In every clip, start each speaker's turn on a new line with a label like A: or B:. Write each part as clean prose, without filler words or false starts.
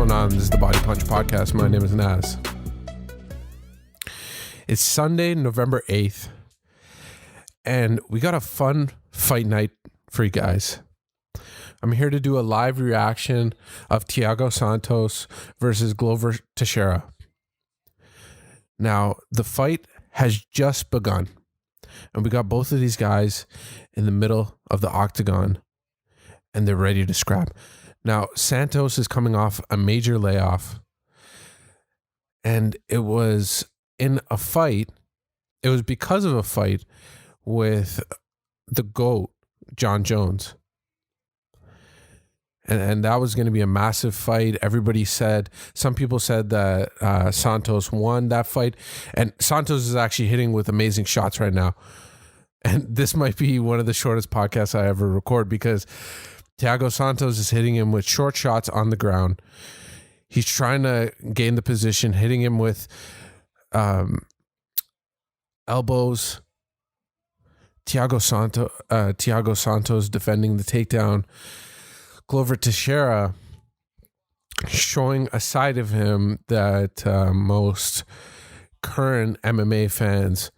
A: going on? This is the Body Punch Podcast. My name is Naz. It's Sunday, November 8th, and we got a fun fight night for you guys. I'm here to do a live reaction of Thiago Santos versus Glover Teixeira. Now, the fight has just begun, and we got both of these guys in the middle of the octagon, and they're ready to scrap. Now, Santos is coming off a major layoff, and it was in a fight. It was because of a fight with the GOAT, Jon Jones. And that was going to be a massive fight. Some people said that Santos won that fight. And Santos is actually hitting with amazing shots right now. And this might be one of the shortest podcasts I ever record because Thiago Santos is hitting him with short shots on the ground. He's trying to gain the position, hitting him with elbows. Thiago Santos defending the takedown. Glover Teixeira showing a side of him that most current MMA fans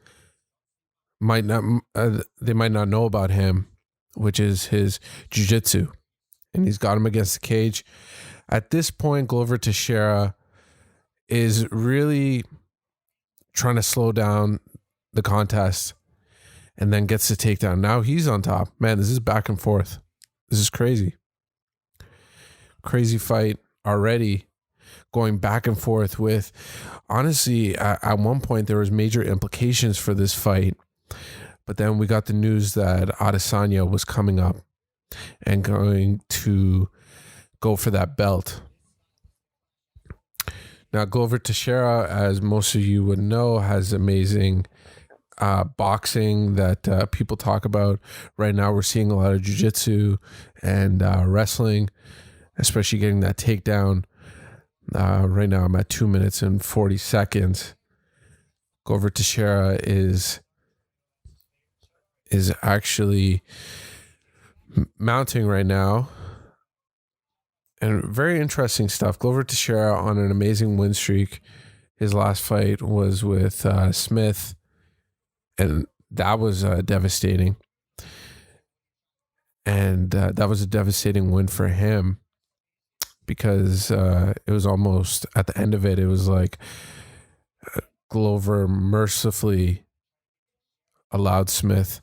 A: might not know about him, which is his jiu-jitsu. And he's got him against the cage. At this point, Glover Teixeira is really trying to slow down the contest and then gets the takedown. Now he's on top. Man, this is back and forth. This is crazy. Crazy fight already, going back and forth with, honestly, at one point there was major implications for this fight. But then we got the news that Adesanya was coming up and going to go for that belt. Now, Glover Teixeira, as most of you would know, has amazing boxing that people talk about. Right now, we're seeing a lot of jiu-jitsu and wrestling, especially getting that takedown. Right now, I'm at 2 minutes and 40 seconds. Glover Teixeira is actually mounting right now. And very interesting stuff. Glover Teixeira on an amazing win streak. His last fight was with Smith, and that was devastating. And that was a devastating win for him because it was almost, at the end of it, it was like Glover mercifully allowed Smith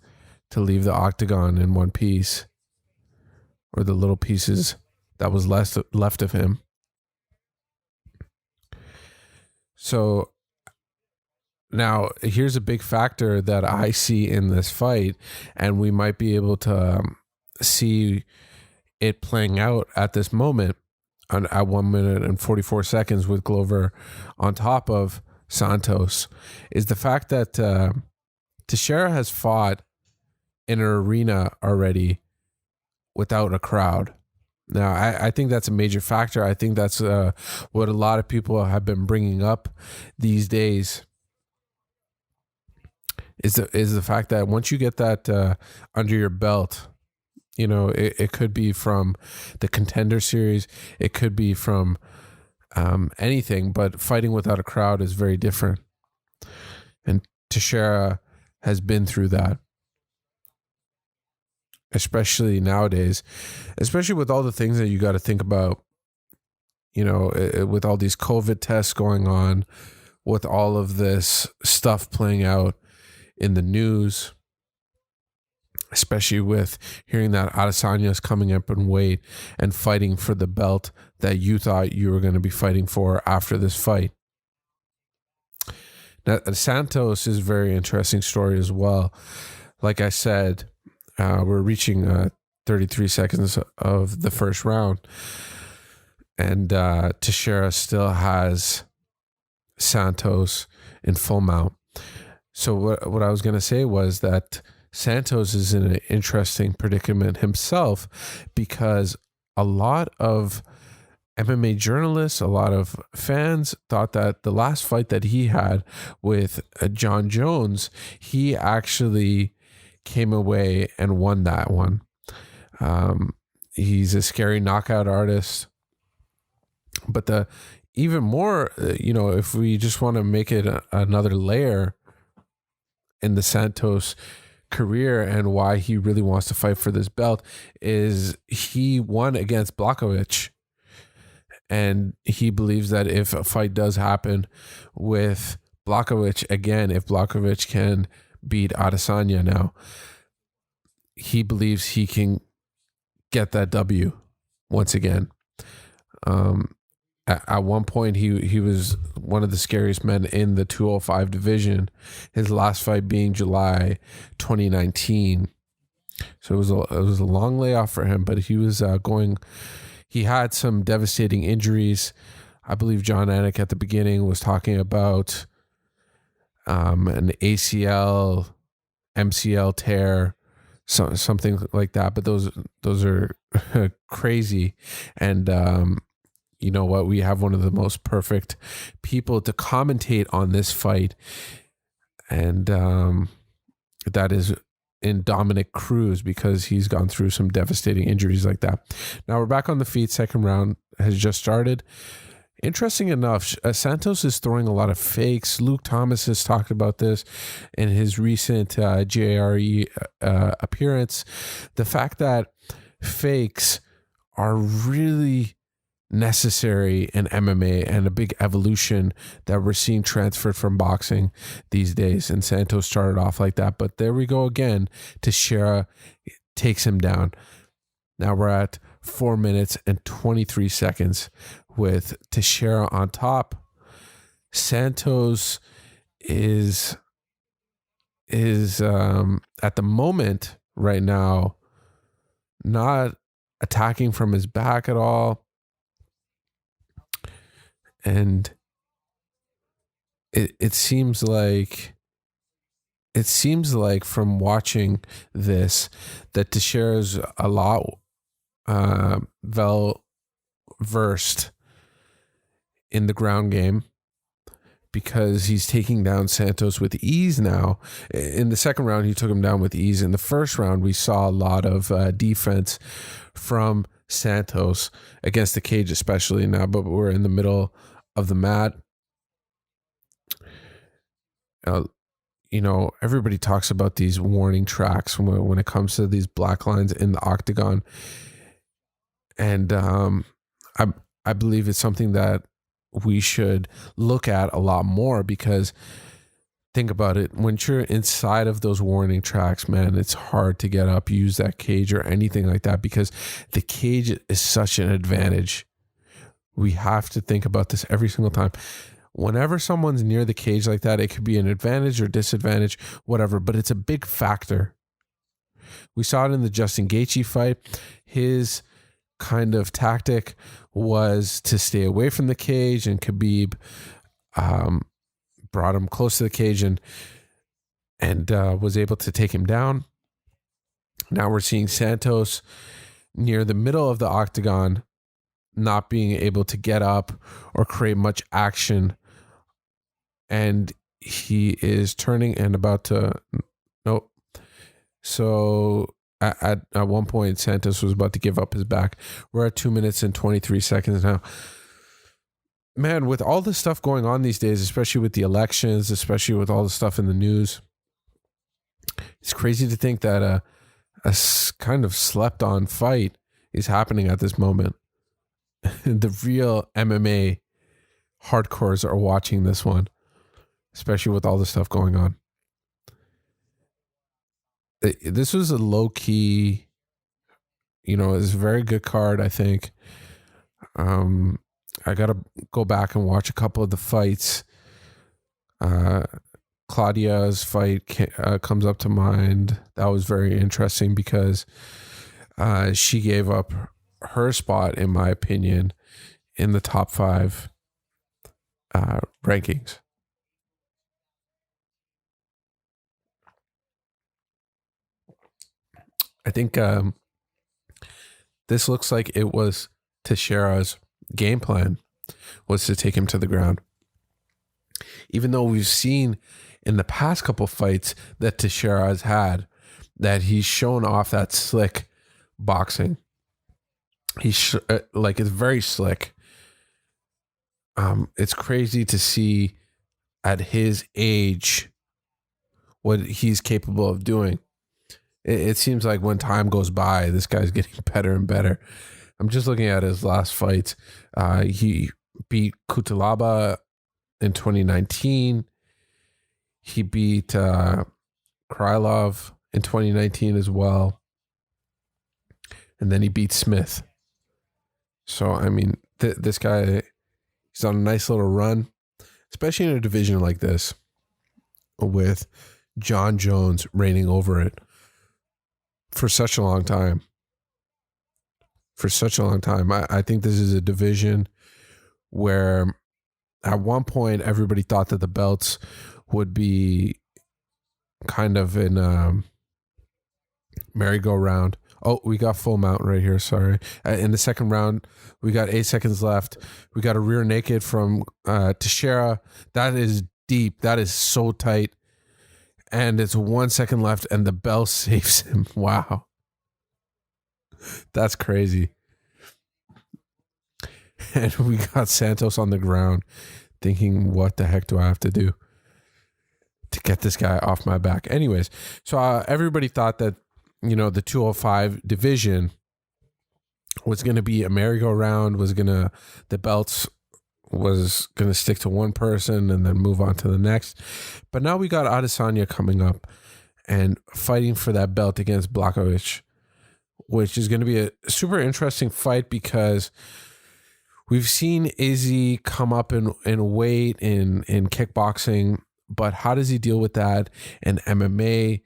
A: to leave the octagon in one piece, or the little pieces that was left of him. So now here's a big factor that I see in this fight, and we might be able to see it playing out at this moment at 1 minute and 44 seconds with Glover on top of Santos, is the fact that Teixeira has fought in an arena already without a crowd. Now, I think that's a major factor. I think that's what a lot of people have been bringing up these days is the fact that once you get that under your belt, you know, it could be from the Contender Series, it could be from anything, but fighting without a crowd is very different. And Teixeira has been through that. Especially nowadays, especially with all the things that you got to think about, you know, with all these COVID tests going on, with all of this stuff playing out in the news, especially with hearing that Adesanya is coming up in weight and fighting for the belt that you thought you were going to be fighting for after this fight. Now, Santos is a very interesting story as well. Like I said, we're reaching 33 seconds of the first round, and Teixeira still has Santos in full mount. So what I was going to say was that Santos is in an interesting predicament himself, because a lot of MMA journalists, a lot of fans thought that the last fight that he had with Jon Jones, he actually came away and won that one. He's a scary knockout artist. But the even more, if we just want to make it another layer in the Santos career and why he really wants to fight for this belt, is he won against Blachowicz. And he believes that if a fight does happen with Blachowicz again, if Blachowicz can beat Adesanya now, he believes he can get that W once again. At one point, he was one of the scariest men in the 205 division. His last fight being July 2019. So it was a long layoff for him, but he was going. He had some devastating injuries. I believe John Anik at the beginning was talking about an ACL, MCL tear, something like that. But those are crazy. And you know what? We have one of the most perfect people to commentate on this fight, and that is in Dominic Cruz, because he's gone through some devastating injuries like that. Now we're back on the feet. Second round has just started. Interesting enough, Santos is throwing a lot of fakes. Luke Thomas has talked about this in his recent JRE appearance. The fact that fakes are really necessary in MMA and a big evolution that we're seeing transferred from boxing these days. And Santos started off like that, but there we go again. Teixeira takes him down. Now we're at 4 minutes and 23 seconds with Teixeira on top. Santos is at the moment right now not attacking from his back at all. And it seems like from watching this that Teixeira's a lot well versed in the ground game, because he's taking down Santos with ease now. In the second round, he took him down with ease. In the first round, we saw a lot of defense from Santos against the cage, especially now, but we're in the middle of the mat. Everybody talks about these warning tracks when it comes to these black lines in the octagon. And I believe it's something that we should look at a lot more, because think about it. When you're inside of those warning tracks, man, it's hard to get up, use that cage or anything like that, because the cage is such an advantage. We have to think about this every single time. Whenever someone's near the cage like that, it could be an advantage or disadvantage, whatever, but it's a big factor. We saw it in the Justin Gaethje fight. His kind of tactic was to stay away from the cage, and Khabib brought him close to the cage and was able to take him down. Now we're seeing Santos near the middle of the octagon, not being able to get up or create much action. And he is turning and about to, nope. So at one point, Santos was about to give up his back. We're at 2 minutes and 23 seconds now. Man, with all the stuff going on these days, especially with the elections, especially with all the stuff in the news, it's crazy to think that a kind of slept on fight is happening at this moment. The real MMA hardcores are watching this one, especially with all the stuff going on. This was a low key, it's a very good card, I think. I got to go back and watch a couple of the fights. Claudia's fight comes up to mind. That was very interesting because she gave up her spot, in my opinion, in the top 5 rankings. I think this looks like it was Teixeira's game plan, was to take him to the ground. Even though we've seen in the past couple fights that Teixeira has had, that he's shown off that slick boxing. He's it's very slick. it's crazy to see at his age what he's capable of doing. It seems like when time goes by, this guy's getting better and better. I'm just looking at his last fights. He beat Kutalaba in 2019. He beat Krylov in 2019 as well. And then he beat Smith. So, I mean, this guy, he's on a nice little run, especially in a division like this with John Jones reigning over it for such a long time. I think this is a division where at one point everybody thought that the belts would be kind of in a merry-go-round. Oh, we got full mount right here. Sorry. In the second round, we got 8 seconds left. We got a rear naked from Teixeira. That is deep. That is so tight. And it's 1 second left, and the bell saves him. Wow. That's crazy. And we got Santos on the ground thinking, what the heck do I have to do to get this guy off my back? Anyways, so everybody thought that, the 205 division was going to be a merry-go-round, the belts was going to stick to one person and then move on to the next. But now we got Adesanya coming up and fighting for that belt against Blachowicz, which is going to be a super interesting fight because we've seen Izzy come up in weight in kickboxing, but how does he deal with that in MMA?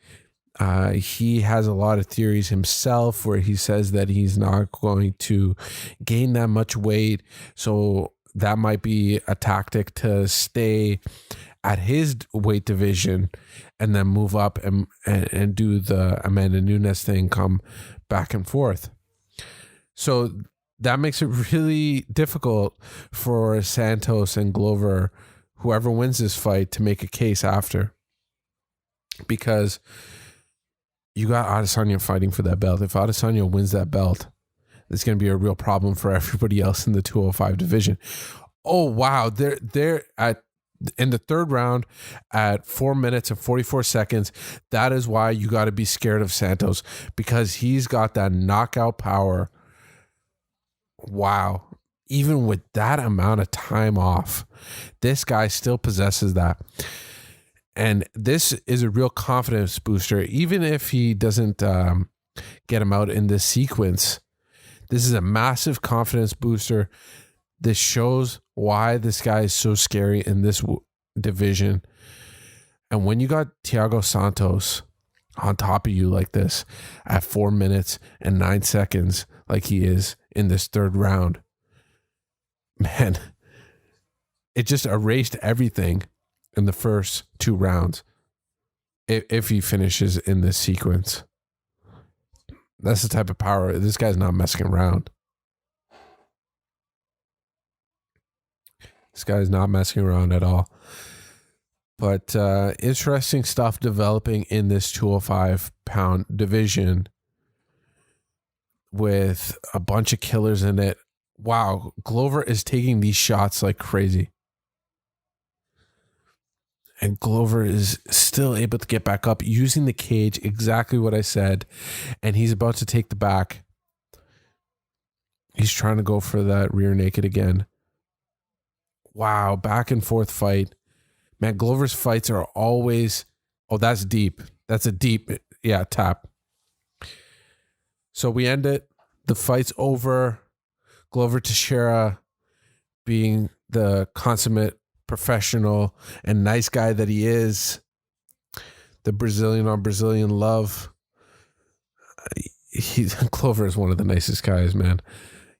A: He has a lot of theories himself where he says that he's not going to gain that much weight. So that might be a tactic to stay at his weight division and then move up and do the Amanda Nunes thing, come back and forth. So that makes it really difficult for Santos and Glover, whoever wins this fight, to make a case after. Because you got Adesanya fighting for that belt. If Adesanya wins that belt, it's going to be a real problem for everybody else in the 205 division. Oh, wow. They're in the third round at 4 minutes and 44 seconds. That is why you got to be scared of Santos, because he's got that knockout power. Wow. Even with that amount of time off, this guy still possesses that. And this is a real confidence booster. Even if he doesn't get him out in this sequence, this is a massive confidence booster. This shows why this guy is so scary in this division. And when you got Thiago Santos on top of you like this at 4 minutes and 9 seconds, like he is in this third round, man, it just erased everything in the first 2 rounds if he finishes in this sequence. That's the type of power. This guy's not messing around. This guy's not messing around at all. But interesting stuff developing in this 205-pound division with a bunch of killers in it. Wow, Glover is taking these shots like crazy. And Glover is still able to get back up using the cage, exactly what I said. And he's about to take the back. He's trying to go for that rear naked again. Wow, back and forth fight. Man, Glover's fights are always... Oh, that's deep. That's a deep, tap. So we end it. The fight's over. Glover Teixeira, being the consummate professional and nice guy that he is, the Brazilian on Brazilian love. Glover is one of the nicest guys, man.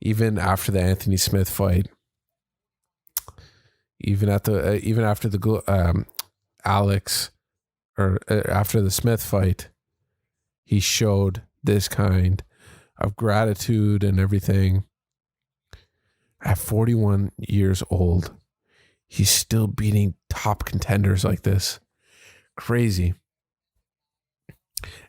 A: Even after the Anthony Smith fight, even after the Alex or after the Smith fight, he showed this kind of gratitude and everything. At 41 years old, he's still beating top contenders like this. Crazy.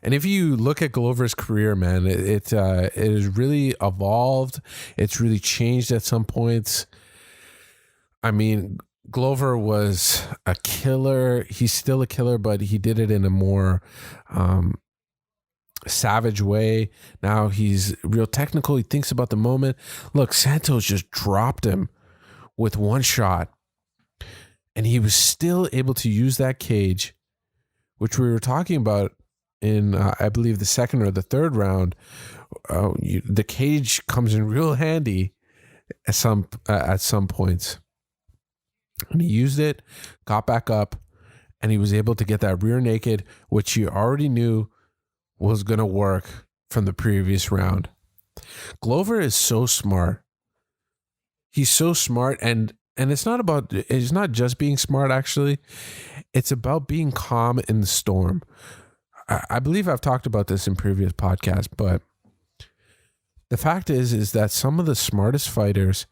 A: And if you look at Glover's career, man, it has really evolved. It's really changed at some points. I mean, Glover was a killer. He's still a killer, but he did it in a more savage way. Now he's real technical. He thinks about the moment. Look, Santos just dropped him with one shot, and he was still able to use that cage, which we were talking about in, I believe, the second or the third round. The cage comes in real handy at some points. And he used it, got back up, and he was able to get that rear naked, which he already knew was going to work from the previous round. Glover is so smart. He's so smart, and it's not just being smart, actually. It's about being calm in the storm. I believe I've talked about this in previous podcasts, but the fact is that some of the smartest fighters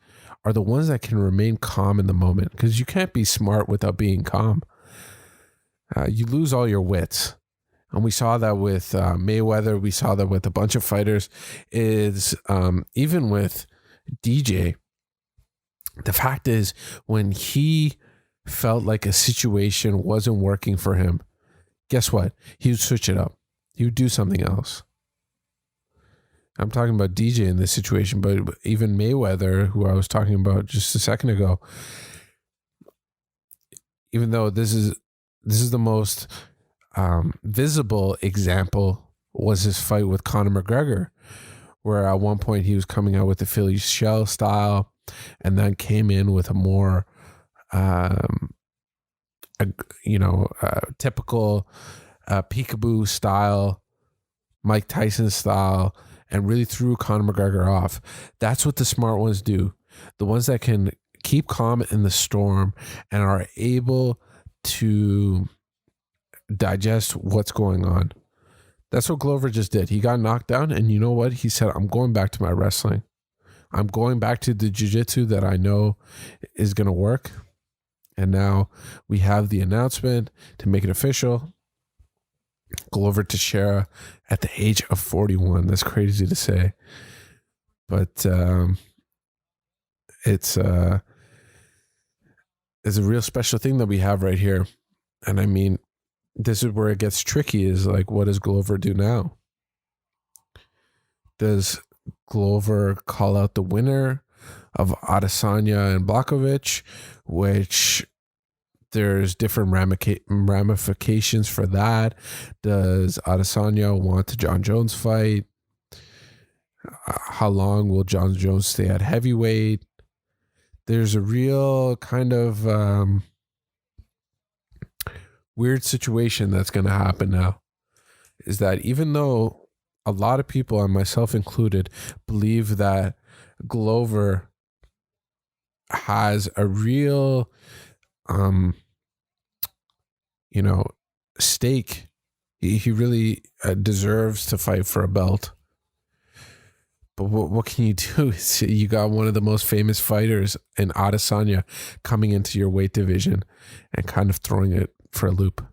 A: are the ones that can remain calm in the moment, because you can't be smart without being calm. You lose all your wits. And we saw that with Mayweather. We saw that with a bunch of fighters. Even with DJ, the fact is, when he felt like a situation wasn't working for him, guess what? He would switch it up. He would do something else. I'm talking about DJ in this situation, but even Mayweather, who I was talking about just a second ago, even though this is the most visible example, was his fight with Conor McGregor, where at one point he was coming out with the Philly shell style, and then came in with a more, typical peekaboo style, Mike Tyson style, and really threw Conor McGregor off. That's what the smart ones do. The ones that can keep calm in the storm and are able to digest what's going on. That's what Glover just did. He got knocked down, and you know what? He said, I'm going back to my wrestling. I'm going back to the jiu-jitsu that I know is going to work. And now we have the announcement to make it official. Glover Teixeira at the age of 41. That's crazy to say. But it's a real special thing that we have right here. And I mean, this is where it gets tricky, is like, what does Glover do now? Does Glover call out the winner of Adesanya and Blachowicz, which there's different ramifications for that? Does Adesanya want the John Jones fight? How long will John Jones stay at heavyweight? There's a real kind of weird situation that's going to happen now. Is that even though a lot of people, and myself included, believe that Glover has a real stake. He really deserves to fight for a belt. But what can you do? You got one of the most famous fighters in Adesanya coming into your weight division and kind of throwing it for a loop.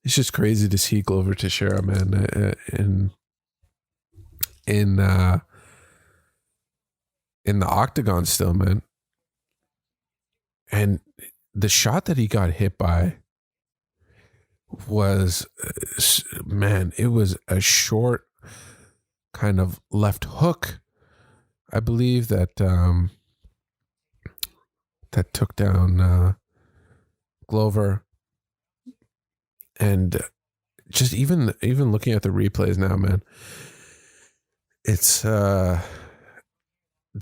A: It's just crazy to see Glover Teixeira, man, in the octagon still, man. And the shot that he got hit by was, man, it was a short kind of left hook, I believe, that took down Glover. And just even looking at the replays now, man, it's the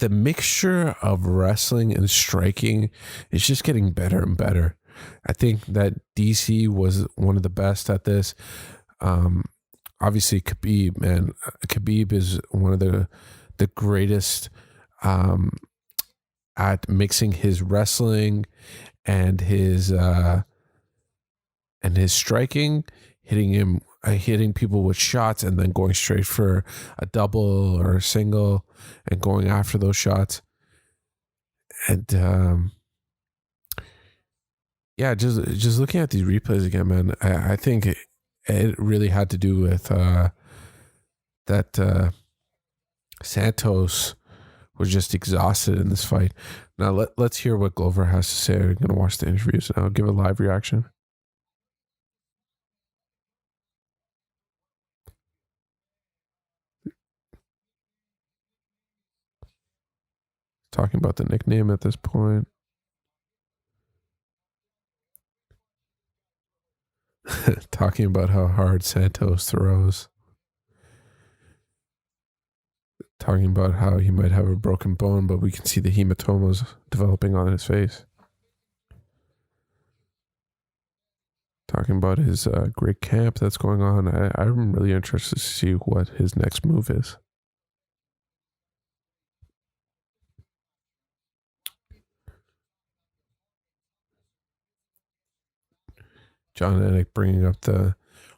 A: mixture of wrestling and striking is just getting better and better. I think that DC was one of the best at this. Obviously, Khabib, man, Khabib is one of the greatest at mixing his wrestling and his striking, hitting people with shots and then going straight for a double or a single and going after those shots. And just looking at these replays again, man, I think it really had to do with that Santos was just exhausted in this fight. Now let's hear what Glover has to say. I'm going to watch the interviews and I'll give a live reaction. Talking about the nickname at this point. Talking about how hard Santos throws. Talking about how he might have a broken bone, but we can see the hematomas developing on his face. Talking about his great camp that's going on. I'm really interested to see what his next move is. John Anik bringing up the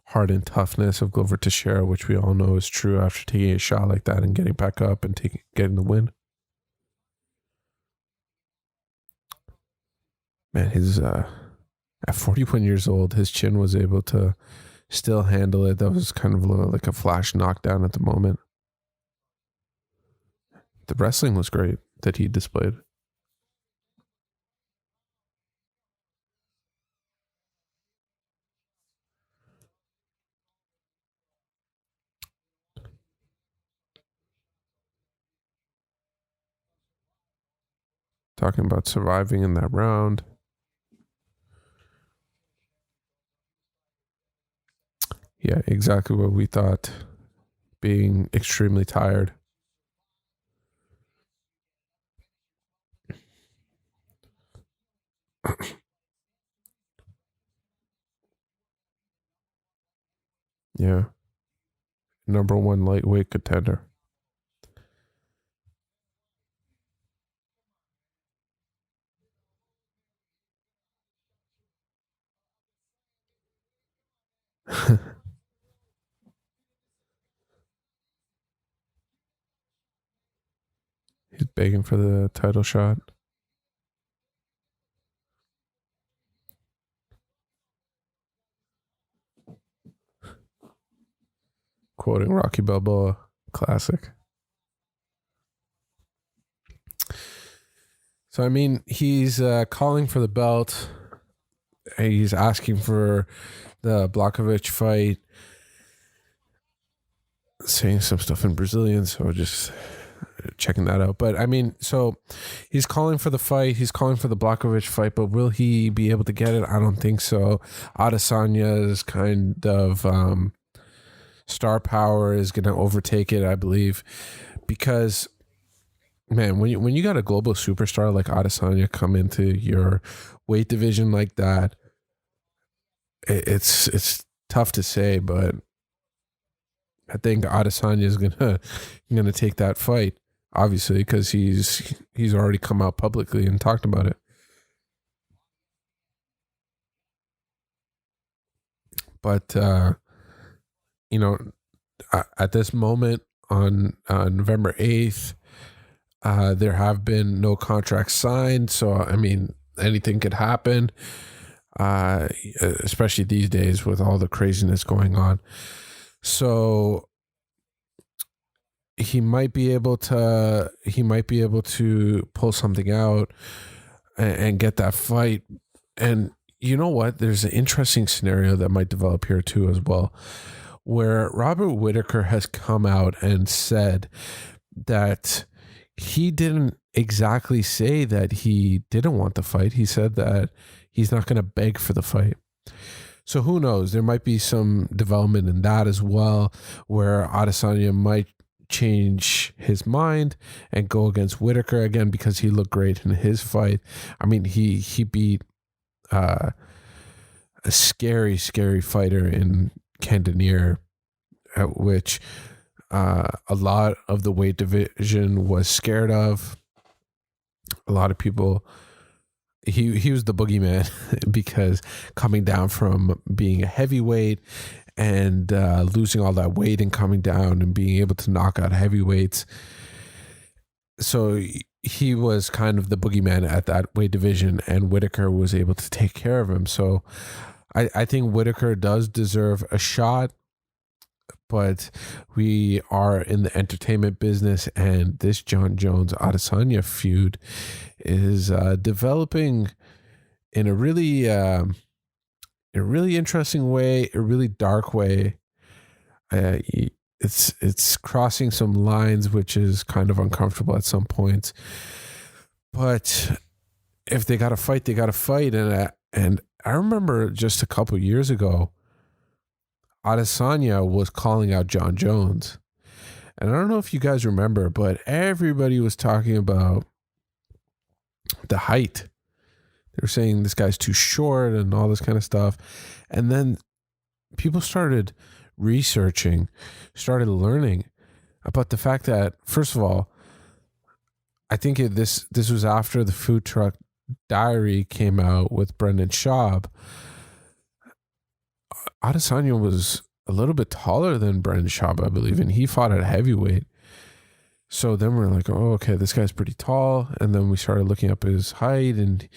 A: heart and toughness of Glover Teixeira, which we all know is true after taking a shot like that and getting back up and getting the win. Man, his at 41 years old, his chin was able to still handle it. That was kind of like a flash knockdown at the moment. The wrestling was great that he displayed. Talking about surviving in that round. Yeah, exactly what we thought. Being extremely tired. Yeah. Number one lightweight contender. He's begging for the title shot. Quoting Rocky Balboa, classic. So, I mean, he's calling for the belt. He's asking for the Blachowicz fight. Saying some stuff in Brazilian, so just checking that out. But I mean, so he's calling for the fight. He's calling for the Blachowicz fight, but will he be able to get it? I don't think so. Adesanya's kind of star power is going to overtake it, I believe, because man, when you got a global superstar like Adesanya come into your weight division like that, it's tough to say, but I think Adesanya is gonna take that fight, obviously, because he's already come out publicly and talked about it. But you know, at this moment on November 8th, there have been no contracts signed, so I mean anything could happen, especially these days with all the craziness going on. So he might be able to pull something out and get that fight. And you know what? There's an interesting scenario that might develop here too as well, where Robert Whittaker has come out and said that he didn't exactly say that he didn't want the fight. He said that he's not going to beg for the fight. So who knows? There might be some development in that as well, where Adesanya might change his mind and go against Whittaker again because he looked great in his fight. I mean, he beat a scary fighter in Cannonier, at which a lot of the weight division was scared of. A lot of people. He was the boogeyman because coming down from being a heavyweight and losing all that weight and coming down and being able to knock out heavyweights. So he was kind of the boogeyman at that weight division, and Whittaker was able to take care of him. So I think Whitaker does deserve a shot, but we are in the entertainment business, and this John Jones Adesanya feud is developing in a really interesting way, a really dark way. It's crossing some lines, which is kind of uncomfortable at some points. But if they got to fight, they got to fight. And I remember just a couple years ago, Adesanya was calling out John Jones. And I don't know if you guys remember, but everybody was talking about the height. They were saying this guy's too short and all this kind of stuff. And then people started researching, started learning about the fact that, first of all, I think this was after the Food Truck Diary came out with Brendan Schaub. Adesanya was a little bit taller than Brendan Schaub, I believe, and he fought at heavyweight. So then we're like, oh, okay, this guy's pretty tall. And then we started looking up his height, and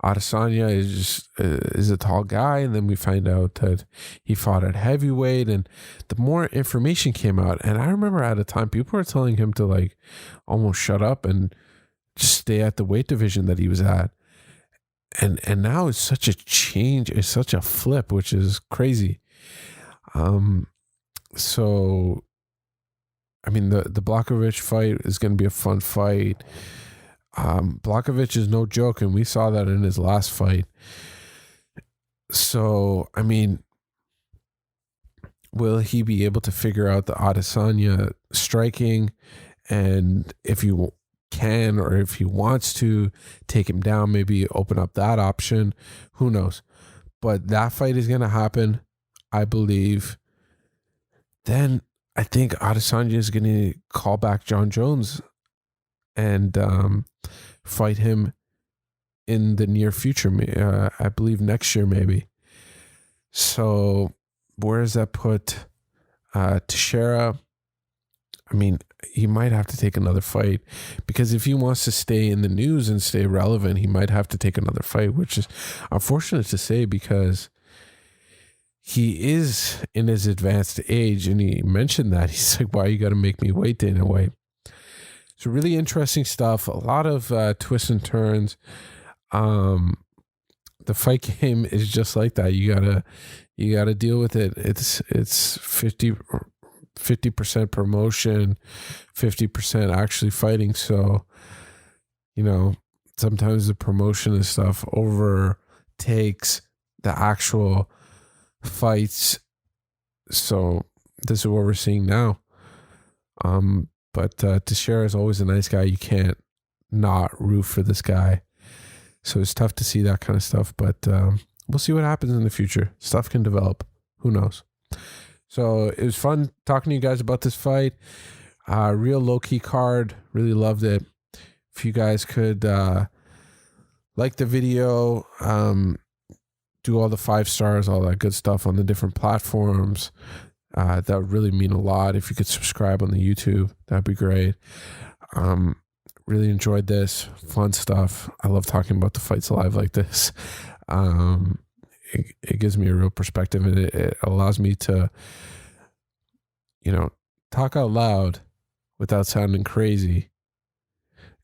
A: Adesanya is a tall guy. And then we find out that he fought at heavyweight, and the more information came out. And I remember at a time people were telling him to like almost shut up and just stay at the weight division that he was at. And now it's such a change. It's such a flip, which is crazy. So, I mean, the Blachowicz fight is going to be a fun fight. Blachowicz is no joke, and we saw that in his last fight. So, I mean, will he be able to figure out the Adesanya striking? And if you can, or if he wants to take him down, maybe open up that option. Who knows? But that fight is going to happen, I believe. Then I think Adesanya is going to call back John Jones and fight him in the near future. I believe next year, maybe. So where does that put Teixeira? I mean, he might have to take another fight, because if he wants to stay in the news and stay relevant, he might have to take another fight, which is unfortunate to say, because he is in his advanced age, and he mentioned that. He's like, why you got to make me wait, Dana White? So really interesting stuff. A lot of twists and turns. The fight game is just like that. You gotta deal with it. It's 50% promotion, 50% actually fighting. So, you know, sometimes the promotion and stuff overtakes the actual fights. So this is what we're seeing now. But Teixeira is always a nice guy. You can't not root for this guy. So it's tough to see that kind of stuff. But we'll see what happens in the future. Stuff can develop. Who knows? So it was fun talking to you guys about this fight. Real low-key card. Really loved it. If you guys could like the video, do all the 5 stars, all that good stuff on the different platforms. That would really mean a lot. If you could subscribe on the YouTube, that'd be great. Really enjoyed this. Fun stuff. I love talking about the fights live like this. It gives me a real perspective, and it allows me to, you know, talk out loud without sounding crazy.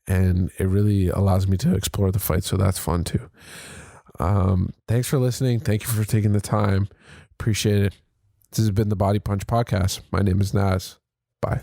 A: And it really allows me to explore the fight. So that's fun too. Thanks for listening. Thank you for taking the time. Appreciate it. This has been the Body Punch Podcast. My name is Naz. Bye.